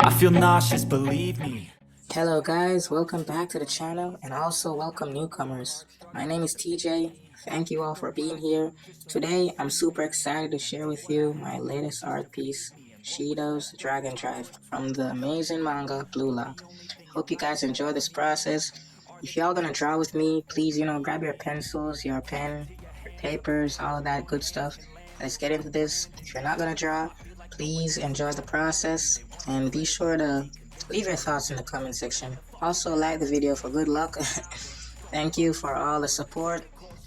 I feel nauseous, believe me. Hello guys, welcome back to the channel and also welcome newcomers. My name is TJ. Thank you all for being here. Today I'm super excited to share with you my latest art piece, SHIDOU'S Dragon Drive from the amazing manga Blue Lock. Hope you guys enjoy this process. If y'all gonna draw with me, please grab your pencils, your pen, your papers, all of that good stuff. Let's get into this. If you're not gonna draw, please enjoy the process and be sure to leave your thoughts in the comment section. Also like the video for good luck. Thank you for all the support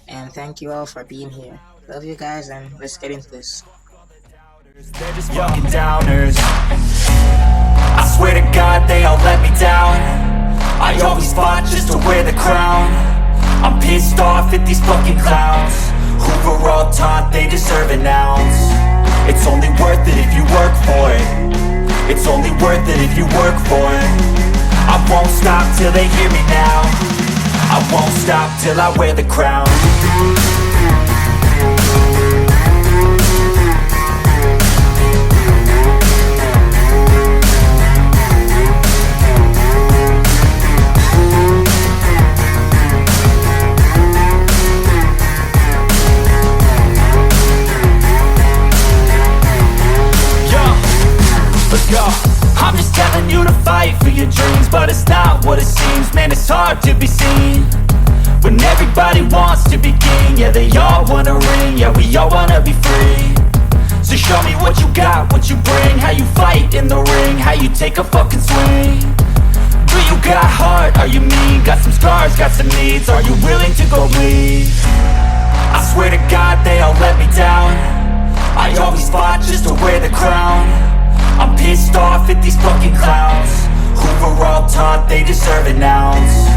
and thank you all for being here. Love you guys and let's get into this. They're just fucking downers. I swear to God they all let me down. I always fought just to wear the crown. I'm pissed off at these fucking clowns who were all taught they deserve an ounce. It's only worth it if you work for it. It's only worth it if you work for it. I won't stop till they hear me now. I won't stop till I wear the crown. I'm just telling you to fight for your dreams, but it's not what it seems. Man, it's hard to be seen when everybody wants to be king. Yeah, they all wanna ring, yeah, we all wanna be free. So show me what you got, what you bring, how you fight in the ring, how you take a fucking swing. Do you got heart, are you mean? Got some scars, got some needs, are you willing to go bleed? I swear to God they all let me down. I always fought just to wear the crown. I'm pissed off at these fucking clowns who were all taught they deserve an ounce.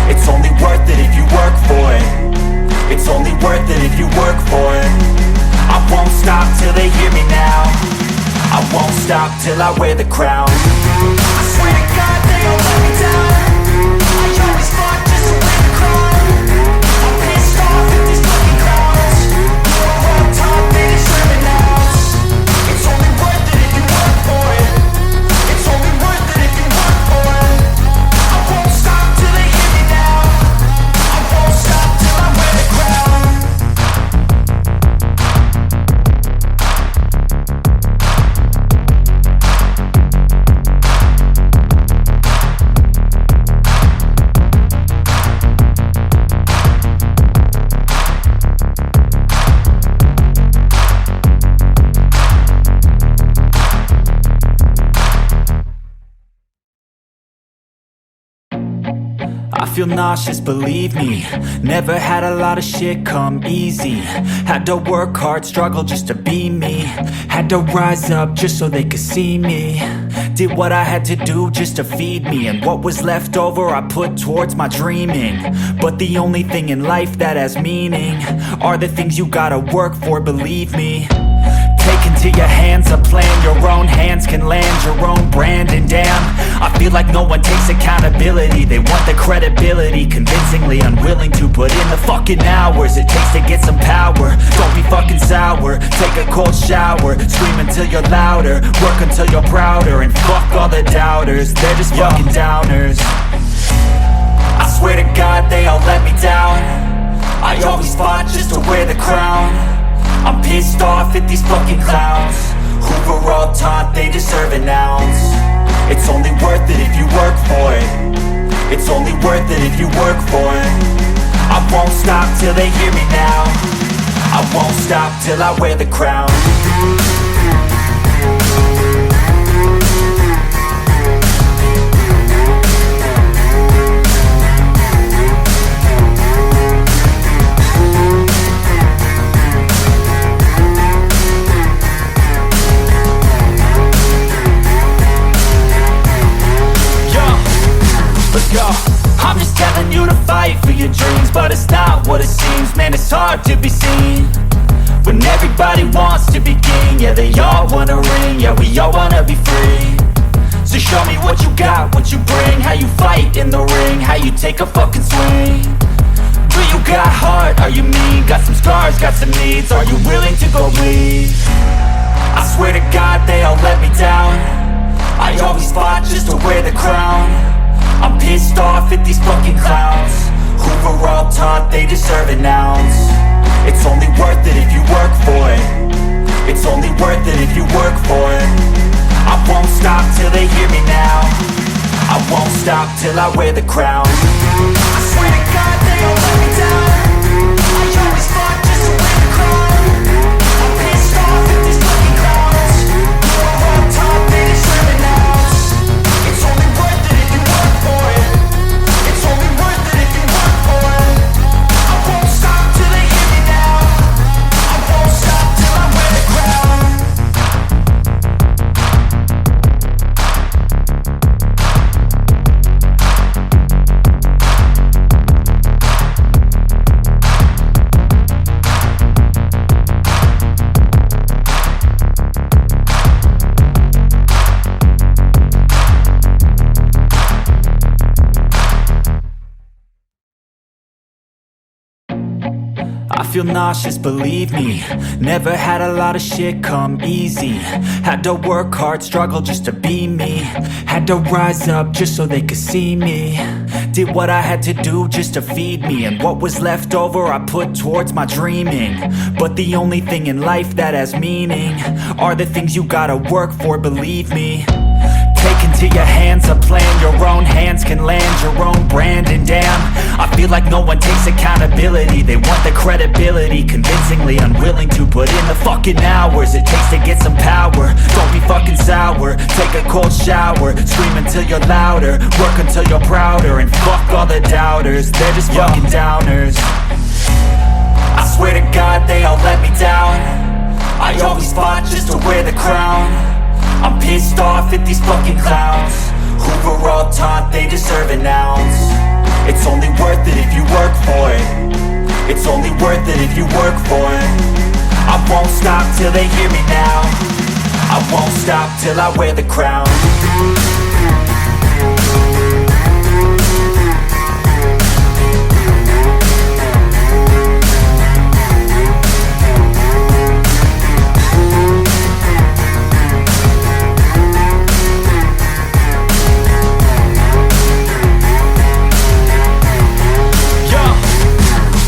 It's only worth it if you work for it. It's only worth it if you work for it. I won't stop till they hear me now. I won't stop till I wear the crown. I swear to God they all let me down. I always fought just to wear the crown. I'm pissed off at these fucking clowns who were all taught they deserve an ounce. It's only worth it if you work for it. It's only worth it if you work for it. I won't stop till they hear me now. I won't stop till I wear the crown. I feel nauseous, believe me. Never had a lot of shit come easy. Had to work hard, struggle just to be me. Had to rise up just so they could see me. Did what I had to do just to feed me. And what was left over I put towards my dreaming. But the only thing in life that has meaning are the things you gotta work for, believe me. Take into your hands a plan, your own hands can land your own brand. And damn, I feel like no one takes accountability. They want the credibility, convincingly unwilling to put in the fucking hours it takes to get some power. Don't be fucking sour, take a cold shower. Scream until you're louder, work until you're prouder. And fuck all the doubters, they're just fucking downers. I swear to God they all let me down. I always fought just to wear the crown. I'm pissed off at these fucking clowns who were all taught they deserve an ounce. It's only worth it if you work for it. It's only worth it if you work for it. I won't stop till they hear me now. I won't stop till I wear the crown. I'm just telling you to fight for your dreams, but it's not what it seems. Man, it's hard to be seen when everybody wants to be king. Yeah, they all wanna ring, yeah, we all wanna be free. So show me what you got, what you bring, how you fight in the ring, how you take a fucking swing. Do you got heart, are you mean? Got some scars, got some needs, are you willing to go bleed? I swear to God they all let me down. I always fought off at these fucking clowns who were all taught they deserve an ounce. It's only worth it if you work for it. It's only worth it if you work for it. I won't stop till they hear me now. I won't stop till I wear the crown. I swear to God they all let me down. I always fought just to wear the crown. I'm pissed off at these fucking clowns who are all taught they deserve an ounce. It's only worth it if you work for it. It's only worth it if you work for it. I won't stop till they hear me now. I won't stop till I wear the crown. I feel nauseous, believe me. Never had a lot of shit come easy. Had to work hard, struggle just to be me. Had to rise up just so they could see me. Did what I had to do just to feed me. And what was left over I put towards my dreaming. But the only thing in life that has meaning are the things you gotta work for, believe me. Take into your hands a plan. Your own hands can land your own brand. And damn, I feel like no one takes accountability. They want the credibility, convincingly unwilling to put in the fucking hours it takes to get some power. Don't be fucking sour, take a cold shower. Scream until you're louder, work until you're prouder. And fuck all the doubters, they're just fucking downers. I swear to God they all let me down. I always fought just to wear the crown. I'm pissed off at these fucking clowns who were all taught they deserve an ounce. It's only worth it if you work for it. It's only worth it if you work for it. I won't stop till they hear me now. I won't stop till I wear the crown.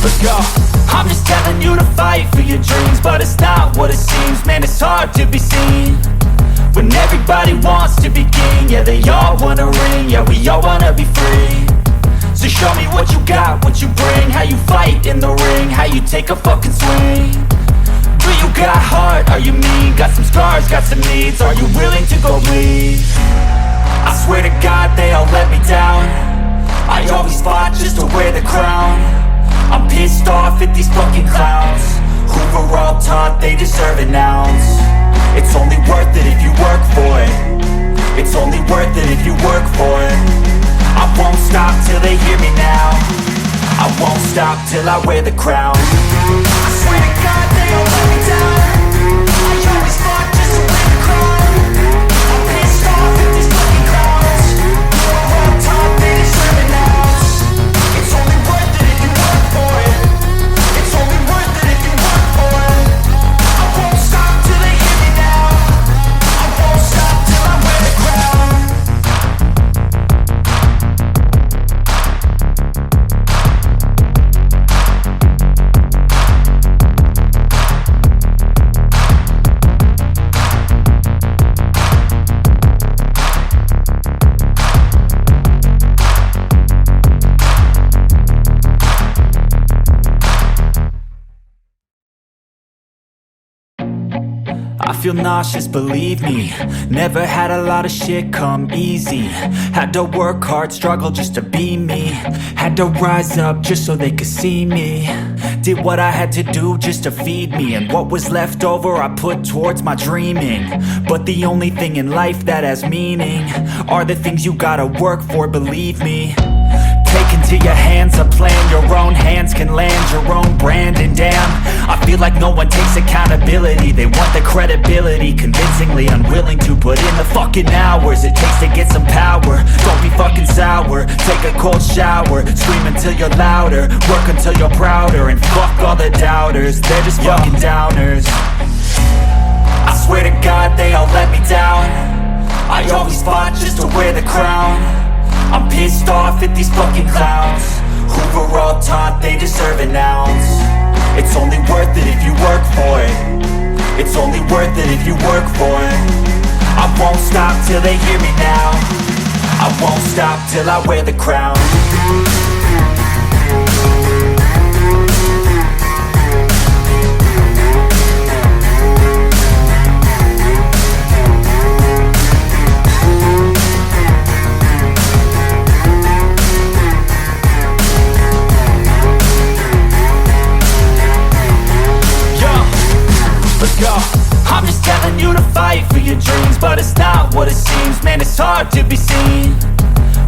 Let's go. I'm just telling you to fight for your dreams, but it's not what it seems. Man, it's hard to be seen when everybody wants to be king. Yeah, they all wanna ring. Yeah, we all wanna be free. So show me what you got, what you bring. How you fight in the ring, how you take a fucking swing. Do you got heart? Are you mean? Got some scars, got some needs. Are you willing to go bleed? I swear to God they all let me down. I always fought just to wear the crown. I'm pissed off at these fucking clowns who were all taught they deserve an ounce. It's only worth it if you work for it. It's only worth it if you work for it. I won't stop till they hear me now. I won't stop till I wear the crown. I swear to God they all let me down. I always fought just to wear the crown. I'm pissed off at these fucking clowns who were all taught they deserve an ounce. It's only worth it if you work for it. It's only worth it if you work for it. I won't stop till they hear me now. I won't stop till I wear the crown. I feel nauseous, believe me. Never had a lot of shit come easy. Had to work hard, struggle just to be me. Had to rise up just so they could see me. Did what I had to do just to feed me. And what was left over I put towards my dreaming. But the only thing in life that has meaning are the things you gotta work for, believe me. Take into your hands a plan. Your own hands can land your own brand. And damn, I feel like no one takes accountability. They want the credibility, convincingly unwilling to put in the fucking hours it takes to get some power. Don't be fucking sour, take a cold shower. Scream until you're louder, work until you're prouder. And fuck all the doubters, they're just fucking downers. I swear to God they all let me down. I always fought just to wear the crown. I'm pissed off at these fucking clowns who were all taught they deserve an ounce. It's only worth it if you work for it. It's only worth it if you work for it. I won't stop till they hear me now. I won't stop till I wear the crown. Let's go. I'm just telling you to fight for your dreams, but it's not what it seems. Man, it's hard to be seen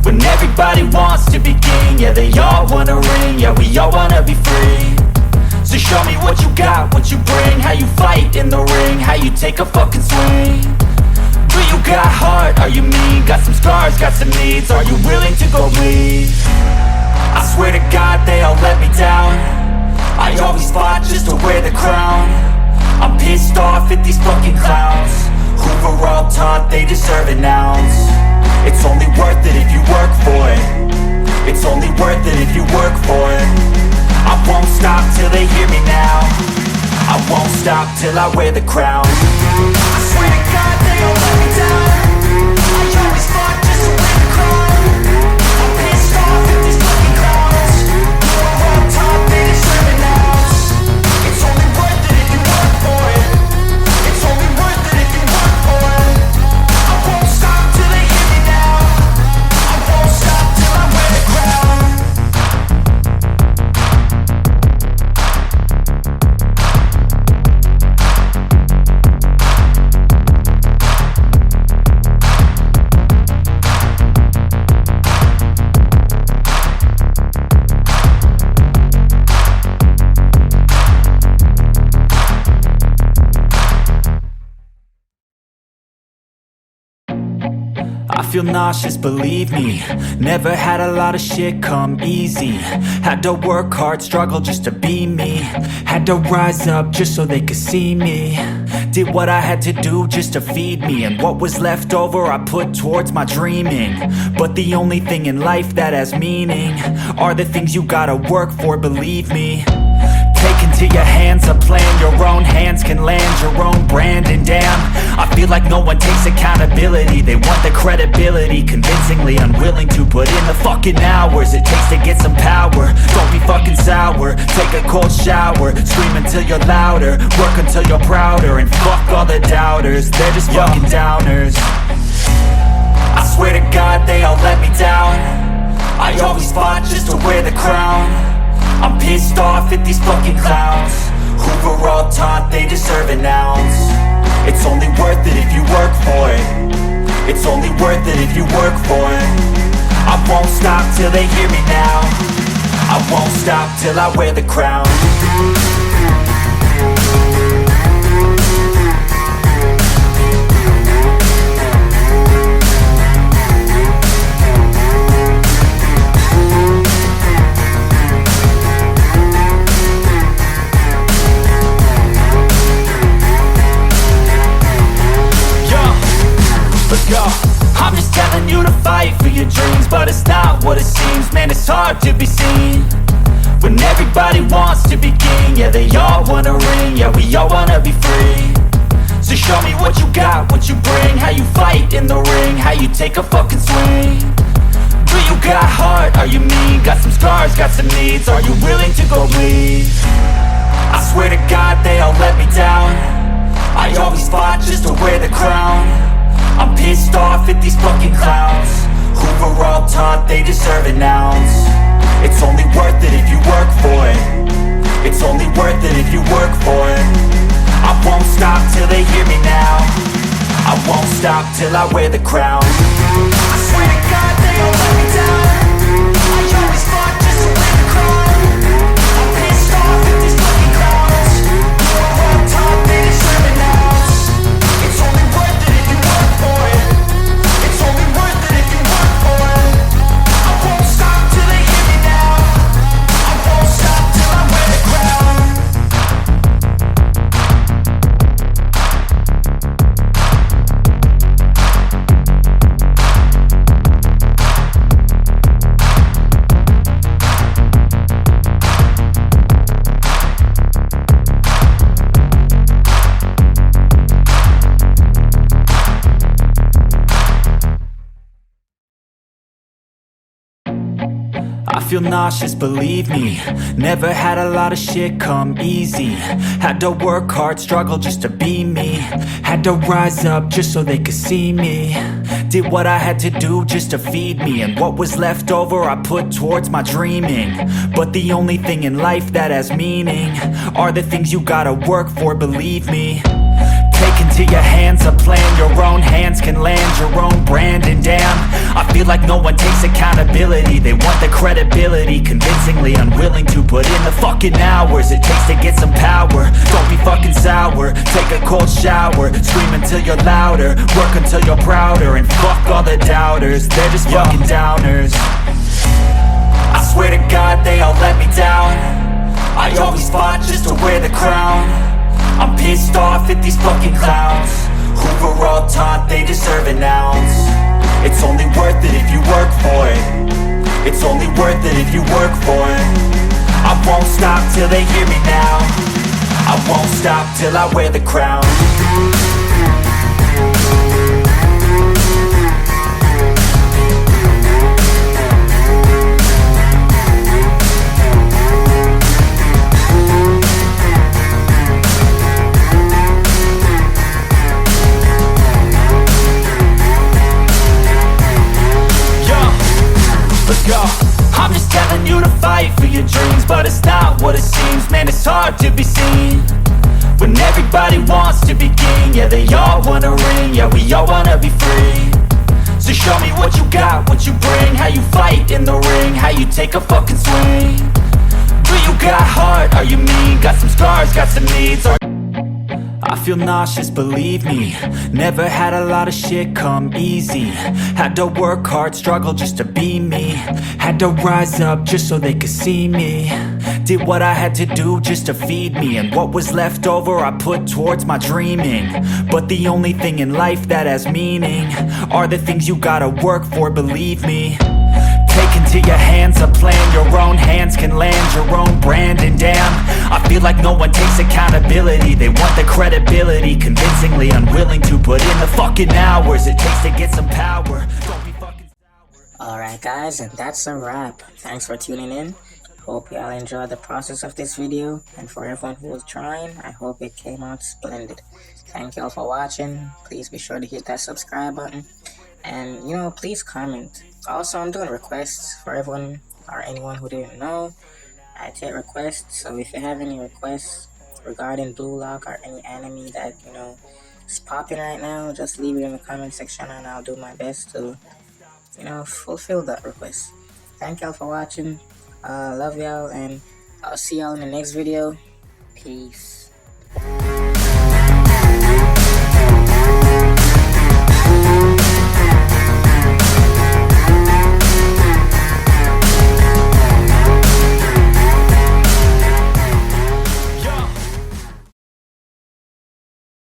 when everybody wants to be king. Yeah, they all wanna ring. Yeah, we all wanna be free. So show me what you got, what you bring. How you fight in the ring, how you take a fucking swing. Do you got heart? Are you mean? Got some scars, got some needs. Are you willing to go bleed? I swear to God they all let me down. I always fought just to wear the crown. I'm pissed off at these fucking clowns who were all taught they deserve an ounce. It's only worth it if you work for it. It's only worth it if you work for it. I won't stop till they hear me now. I won't stop till I wear the crown. I swear to God they all let me down. I always fought just to wear the crown. I'm pissed off at these fucking clowns who were all taught they deserve an ounce. It's only worth it if you work for it. It's only worth it if you work for it. I won't stop till they hear me now. I won't stop till I wear the crown. I feel nauseous, believe me. Never had a lot of shit come easy. Had to work hard, struggle just to be me. Had to rise up just so they could see me. Did what I had to do just to feed me. And what was left over I put towards my dreaming. But the only thing in life that has meaning are the things you gotta work for, believe me. Take into your hands a plan. Your own hands can land your own brand. And damn, I feel like no one takes accountability. They want the credibility, convincingly unwilling to put in the fucking hours it takes to get some power. Don't be fucking sour, take a cold shower. Scream until you're louder, work until you're prouder. And fuck all the doubters, they're just fucking downers. I swear to God they all let me down. I always fought just to wear the crown. I'm pissed off at these fucking clowns who were all taught they deserve an ounce. It's only worth it if you work for it. It's only worth it if you work for it. I won't stop till they hear me now. I won't stop till I wear the crown. Go. I'm just telling you to fight for your dreams, but it's not what it seems. Man, it's hard to be seen when everybody wants to be king. Yeah, they all wanna ring. Yeah, we all wanna be free. So show me what you got, what you bring. How you fight in the ring, how you take a fucking swing. Do you got heart? Are you mean? Got some scars, got some needs. Are you willing to go bleed? I swear to God they all let me down. I always fought just to wear the crown. I'm pissed off at these fucking clowns who were all taught they deserve an ounce. It's only worth it if you work for it. It's only worth it if you work for it. I won't stop till they hear me now. I won't stop till I wear the crown. I swear to God they all let me down. I always fought just to wear the crown. I'm pissed off at these fucking clowns who were all taught they deserve an ounce. It's only worth it if you work for it. It's only worth it if you work for it. I won't stop till they hear me now. I won't stop till I wear the crown. feel nauseous, believe me. Never had a lot of shit come easy. Had to work hard, struggle just to be me. Had to rise up just so they could see me. Did what I had to do just to feed me. And what was left over I put towards my dreaming. But the only thing in life that has meaning are the things you gotta work for, believe me. Take into your hands a plan. Your own hands can land your own brand. And damn, I feel like no one takes accountability. They want the credibility, convincingly unwilling to put in the fucking hours it takes to get some power. Don't be fucking sour, take a cold shower. Scream until you're louder, work until you're prouder. And fuck all the doubters, they're just fucking downers. I swear to God they all let me down. I always fought just to wear the crown. I'm pissed off at these fucking clowns who were all taught they deserve an ounce. It's only worth it if you work for it. It's only worth it if you work for it. I won't stop till they hear me now. I won't stop till I wear the crown. I'm just telling you to fight for your dreams, but it's not what it seems. Man, it's hard to be seen when everybody wants to be king. Yeah, they all wanna ring, yeah, we all wanna be free. So show me what you got, what you bring, how you fight in the ring, how you take a fucking swing. Do you got heart, are you mean? Got some scars, got some needs, I feel nauseous, believe me. Never had a lot of shit come easy. Had to work hard, struggle just to be me. Had to rise up just so they could see me. Did what I had to do just to feed me. And what was left over I put towards my dreaming. But the only thing in life that has meaning are the things you gotta work for, believe me. Take into your hands a plan. Your own hands can land your own brand. And damn, I feel like no one takes accountability. They want the credibility, convincingly unwilling to put in the fucking hours it takes to get some power. Don't be fucking sour. Alright guys, and that's a wrap. Thanks for tuning in. Hope y'all enjoyed the process of this video. And for everyone who was trying, I hope it came out splendid. Thank y'all for watching. Please be sure to hit that subscribe button. And please comment. Also, I'm doing requests for everyone or anyone who didn't know. I take requests, so if you have any requests regarding Blue Lock or any anime that is popping right now, just leave it in the comment section and I'll do my best to fulfill that request. Thank y'all for watching. Love y'all, and I'll see y'all in the next video. Peace.